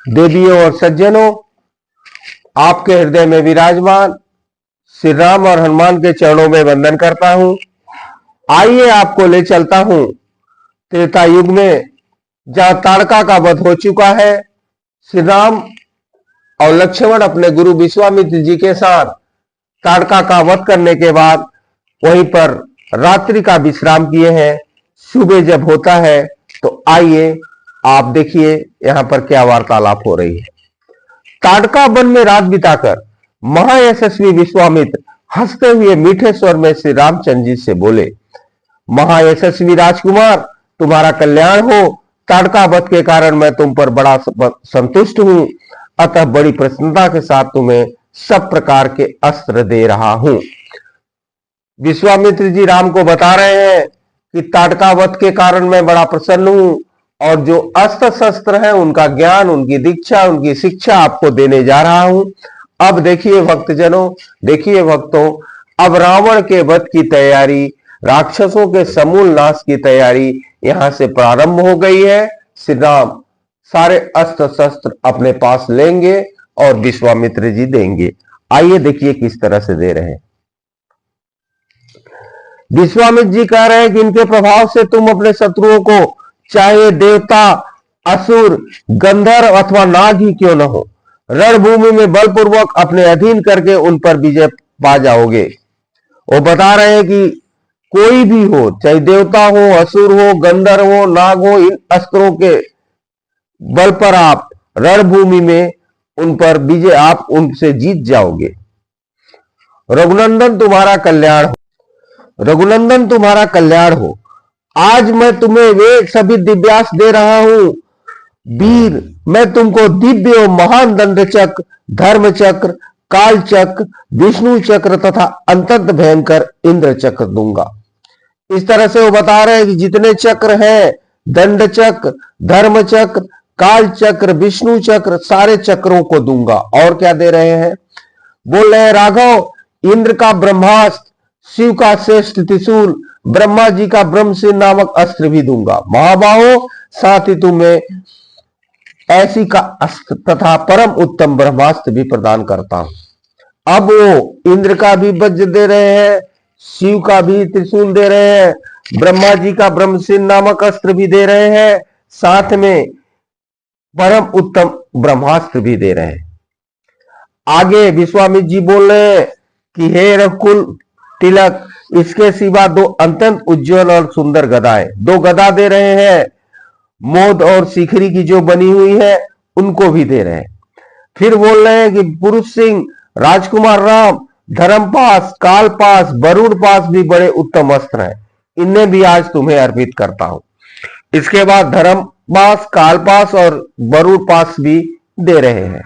देवियों और सज्जनों, आपके हृदय में विराजमान श्री राम और हनुमान के चरणों में वंदन करता हूं। आइए आपको ले चलता हूं त्रेता युग में, जहां ताड़का का वध हो चुका है। श्री राम और लक्ष्मण अपने गुरु विश्वामित्र जी के साथ ताड़का का वध करने के बाद वहीं पर रात्रि का विश्राम किए हैं। सुबह जब होता है तो आइए आप देखिए यहां पर क्या वार्तालाप हो रही है। ताड़का वन में रात बिताकर महायशस्वी विश्वामित्र हंसते हुए मीठे स्वर में श्री रामचंद्र जी से बोले, महायशस्वी राजकुमार, तुम्हारा कल्याण हो। ताड़का वध के कारण मैं तुम पर बड़ा संतुष्ट हूं, अतः बड़ी प्रसन्नता के साथ तुम्हें सब प्रकार के अस्त्र दे रहा हूं। विश्वामित्र जी राम को बता रहे हैं कि ताड़का वध के कारण मैं बड़ा प्रसन्न हूं और जो अस्त्र शस्त्र हैं उनका ज्ञान, उनकी दीक्षा, उनकी शिक्षा आपको देने जा रहा हूं। अब देखिए भक्तजनों, देखिए भक्तों, अब रावण के वध की तैयारी, राक्षसों के समूल नाश की तैयारी यहां से प्रारंभ हो गई है। श्री राम सारे अस्त्र शस्त्र अपने पास लेंगे और विश्वामित्र जी देंगे। आइए देखिए किस तरह से दे रहे हैं। विश्वामित्र जी कह रहे हैं कि इनके प्रभाव से तुम अपने शत्रुओं को, चाहे देवता, असुर, गंधर्व अथवा नाग ही क्यों न हो, रणभूमि में बलपूर्वक अपने अधीन करके उन पर विजय पा जाओगे। वो बता रहे हैं कि कोई भी हो, चाहे देवता हो, असुर हो, गंधर्व हो, नाग हो, इन अस्त्रों के बल पर आप रणभूमि में उन पर विजय, आप उनसे जीत जाओगे। रघुनंदन तुम्हारा कल्याण हो, रघुनंदन तुम्हारा कल्याण हो। आज मैं तुम्हें वे सभी दिव्यास्त्र दे रहा हूं। वीर, मैं तुमको दिव्य और महान दंड चक्र, धर्म चक्र, काल चक्र, विष्णु चक्र तथा अत्यंत भयंकर इंद्र चक्र दूंगा। इस तरह से वो बता रहे हैं कि जितने चक्र हैं, दंड चक्र, धर्म चक्र, काल चक्र, विष्णु चक्र, सारे चक्रों को दूंगा। और क्या दे रहे हैं? बोल रहे हैं, राघव, इंद्र का ब्रह्मास्त्र, शिव का श्रेष्ठ त्रिशूल, ब्रह्मा जी का ब्रह्मसेन नामक अस्त्र भी दूंगा। महाबाहो, साथ ही तुम्हें ऐसी का अस्त्र तथा परम उत्तम ब्रह्मास्त्र भी प्रदान करता हूं। अब वो इंद्र का भी वज्र दे रहे हैं, शिव का भी त्रिशूल दे रहे हैं, ब्रह्मा जी का ब्रह्मसेन नामक अस्त्र भी दे रहे हैं, साथ में परम उत्तम ब्रह्मास्त्र भी दे रहे हैं। आगे विश्वामित्र जी बोल रहे हैं कि हे रघुकुल तिलक, इसके सिवा दो अत्यंत उज्जवल और सुंदर गदाएं, दो गदा दे रहे हैं, मोद और शिखरी की जो बनी हुई है उनको भी दे रहे हैं। फिर बोल रहे हैं कि पुरुष सिंह, राजकुमार राम, धर्मपास, कालपास, वरुण पास भी बड़े उत्तम अस्त्र हैं, इन्हें भी आज तुम्हें अर्पित करता हूं। इसके बाद धर्मपास, कालपास और वरुण पास भी दे रहे हैं।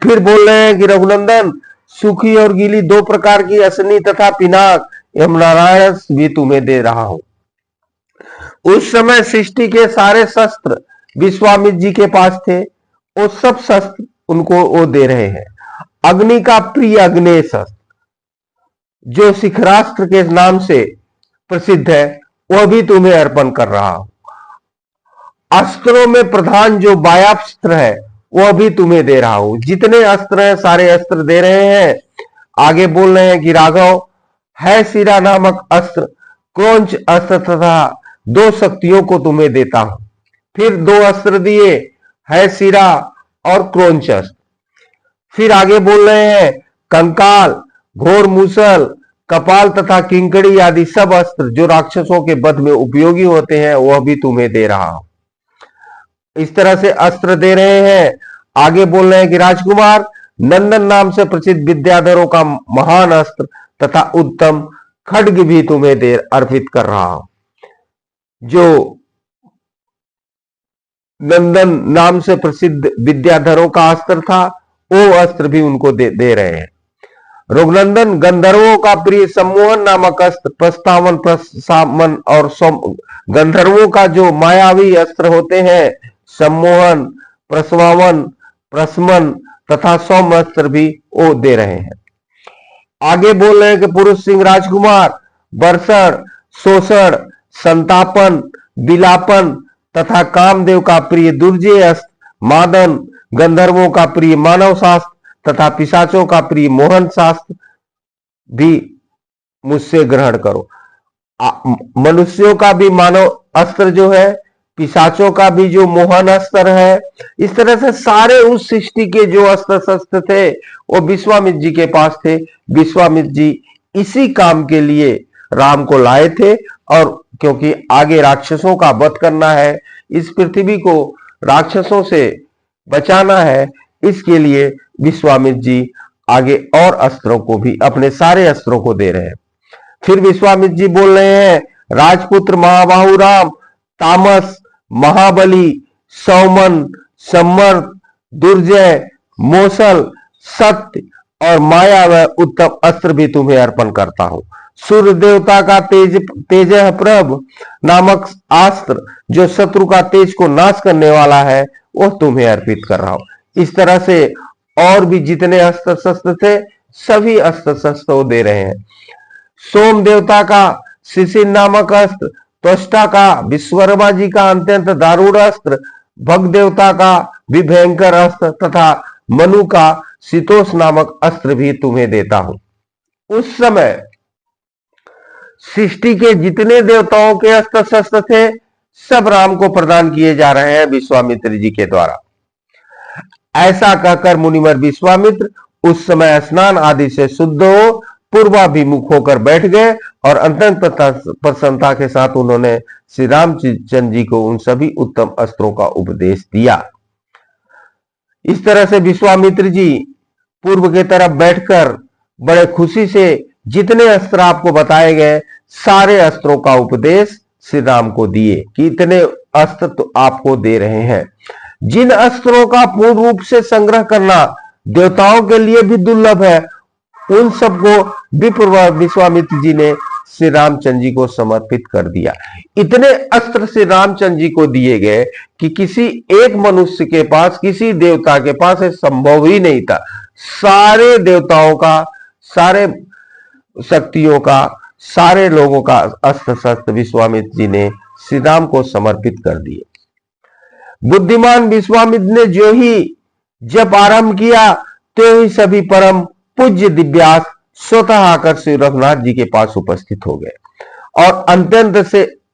फिर बोल रहे हैं कि रघुनंदन, सूखी और गीली दो प्रकार की असनी तथा पिनाक एवं नारायण भी तुम्हें दे रहा हूं। उस समय सृष्टि के सारे शस्त्र विश्वामित्र जी के पास थे, वो सब शस्त्र उनको वो दे रहे हैं। अग्नि का प्रिय अग्नेय शस्त्र जो शिखरास्त्र के नाम से प्रसिद्ध है, वह भी तुम्हें अर्पण कर रहा हूं। अस्त्रों में प्रधान जो वायास्त्र है वह भी तुम्हें दे रहा हूं। जितने अस्त्र हैं सारे अस्त्र दे रहे हैं। आगे बोल रहे हैं कि राघव, है शिरा नामक अस्त्र, क्रौंच अस्त्र तथा दो शक्तियों को तुम्हें देता हूं। फिर दो अस्त्र दिए, है शिरा और क्रौंच अस्त्र। फिर आगे बोल रहे हैं कंकाल, घोर मूसल, कपाल तथा किंकड़ी आदि सब अस्त्र जो राक्षसों के वध में उपयोगी होते हैं वह भी तुम्हें दे रहा हूं। इस तरह से अस्त्र दे रहे हैं। आगे बोल रहे हैं कि राजकुमार, नंदन नाम से प्रसिद्ध विद्याधरों का महान अस्त्र तथा उत्तम खड्ग भी तुम्हें दे अर्पित कर रहा हूं। जो नंदन नाम से प्रसिद्ध विद्याधरों का अस्त्र था वो अस्त्र भी उनको दे रहे हैं। रघुनंदन, गंधर्वों का प्रिय सम्मोहन नामक अस्त्र, प्रस्तावन, प्रसामन और गंधर्वों का जो मायावी अस्त्र होते हैं, सम्मोहन, प्रस्वावन, प्रशमन तथा सौम अस्त्र भी वो दे रहे हैं। आगे बोल रहे हैं कि पुरुष सिंह राजकुमार, वर्षण, शोषण, संतापन, विलापन तथा कामदेव का प्रिय दुर्जय अस्त्र, मादन, गंधर्वों का प्रिय मानव शास्त्र तथा पिशाचों का प्रिय मोहन शास्त्र भी मुझसे ग्रहण करो। मनुष्यों का भी मानव अस्त्र जो है, पिशाचों का भी जो मोहन अस्त्र है, इस तरह से सारे उस सृष्टि के जो अस्त्र शस्त्र थे वो विश्वामित्र जी के पास थे। विश्वामित्र जी इसी काम के लिए राम को लाए थे, और क्योंकि आगे राक्षसों का वध करना है, इस पृथ्वी को राक्षसों से बचाना है, इसके लिए विश्वामित्र जी आगे और अस्त्रों को भी, अपने सारे अस्त्रों को दे रहे हैं। फिर विश्वामित्र जी बोल रहे हैं, राजपुत्र महाबाहु राम, तामस, महाबली, सौमन, सम्मर्द, दुर्जय, मौसल, सत्य और माया व उत्तम अस्त्र भी तुम्हें अर्पण करता हूं। सूर्य देवता का तेजः प्रभ नामक अस्त्र जो शत्रु का तेज को नाश करने वाला है, वो तुम्हें अर्पित कर रहा हूं। इस तरह से और भी जितने अस्त्र शस्त्र थे, सभी अस्त्र शस्त्र वो दे रहे हैं। सोम देवता का शिशिर नामक अस्त्र, त्वष्टा का विश्वकर्मा जी का अत्यंत दारुण अस्त्र, भग देवता का भी भयंकर अस्त्र तथा मनु का शीतोष नामक अस्त्र भी तुम्हें देता हूं। उस समय सृष्टि के जितने देवताओं के अस्त्र शस्त्र थे, सब राम को प्रदान किए जा रहे हैं विश्वामित्र जी के द्वारा। ऐसा कहकर मुनिवर विश्वामित्र उस समय स्नान आदि से शुद्ध हो पूर्वाभिमुख होकर बैठ गए, और अत्यंत प्रसन्नता के साथ उन्होंने श्री रामचंद्र जी को उन सभी उत्तम अस्त्रों का उपदेश दिया। इस तरह से विश्वामित्र जी पूर्व की तरफ बैठकर बड़े खुशी से जितने अस्त्र आपको बताए गए, सारे अस्त्रों का उपदेश श्री राम को दिए कि इतने अस्त्र तो आपको दे रहे हैं। जिन अस्त्रों का पूर्ण रूप से संग्रह करना देवताओं के लिए भी दुर्लभ है, उन सबको विप्र विश्वामित्र जी ने श्री रामचंद्र जी को समर्पित कर दिया। इतने अस्त्र श्री रामचंद्र जी को दिए गए कि किसी एक मनुष्य के पास, किसी देवता के पास संभव ही नहीं था। सारे देवताओं का, सारे शक्तियों का, सारे लोगों का अस्त्र शस्त्र विश्वामित्र जी ने श्री राम को समर्पित कर दिए। बुद्धिमान विश्वामित्र ने जो ही जप आरंभ किया, तो ही सभी परम पूज्य दिव्यास स्वतः आकर श्री रघुनाथ जी के पास उपस्थित हो गए, और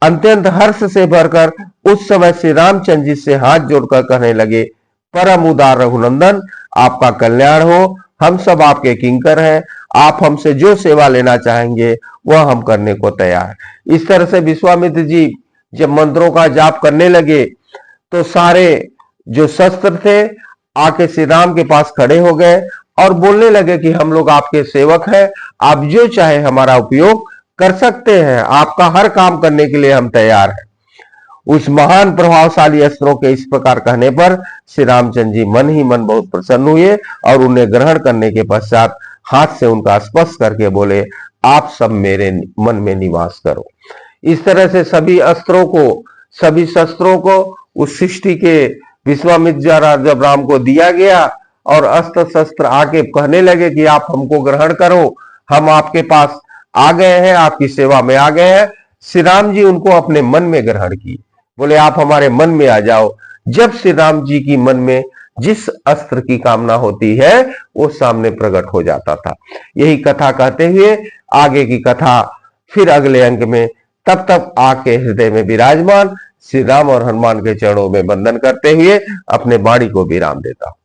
अत्यंत हर्ष से भरकर उस समय श्री रामचंद्र जी से हाथ जोड़कर कहने लगे, परम उदार रघुनंदन, आपका कल्याण हो। हम सब आपके किंकर हैं, आप हमसे जो सेवा लेना चाहेंगे वह हम करने को तैयार हैं। इस तरह से विश्वामित्र जी जब मंत्रों का जाप करने लगे, तो सारे जो शस्त्र थे आके श्री राम के पास खड़े हो गए और बोलने लगे कि हम लोग आपके सेवक हैं, आप जो चाहे हमारा उपयोग कर सकते हैं, आपका हर काम करने के लिए हम तैयार हैं। उस महान प्रभावशाली अस्त्रों के इस प्रकार कहने पर श्री रामचंद्र जी मन ही मन बहुत प्रसन्न हुए, और उन्हें ग्रहण करने के पश्चात हाथ से उनका स्पर्श करके बोले, आप सब मेरे मन में निवास करो। इस तरह से सभी अस्त्रों को, सभी शस्त्रों को उस सृष्टि के विश्वामित्र द्वारा जब राम को दिया गया, और अस्त्र शस्त्र आके कहने लगे कि आप हमको ग्रहण करो, हम आपके पास आ गए हैं, आपकी सेवा में आ गए हैं। श्री राम जी उनको अपने मन में ग्रहण किए, बोले आप हमारे मन में आ जाओ। जब श्री राम जी की मन में जिस अस्त्र की कामना होती है, वो सामने प्रकट हो जाता था। यही कथा कहते हुए आगे की कथा फिर अगले अंक में, तब तक आके हृदय में विराजमान श्री राम और हनुमान के चरणों में वंदन करते हुए अपने वाणी को विराम देता हूं।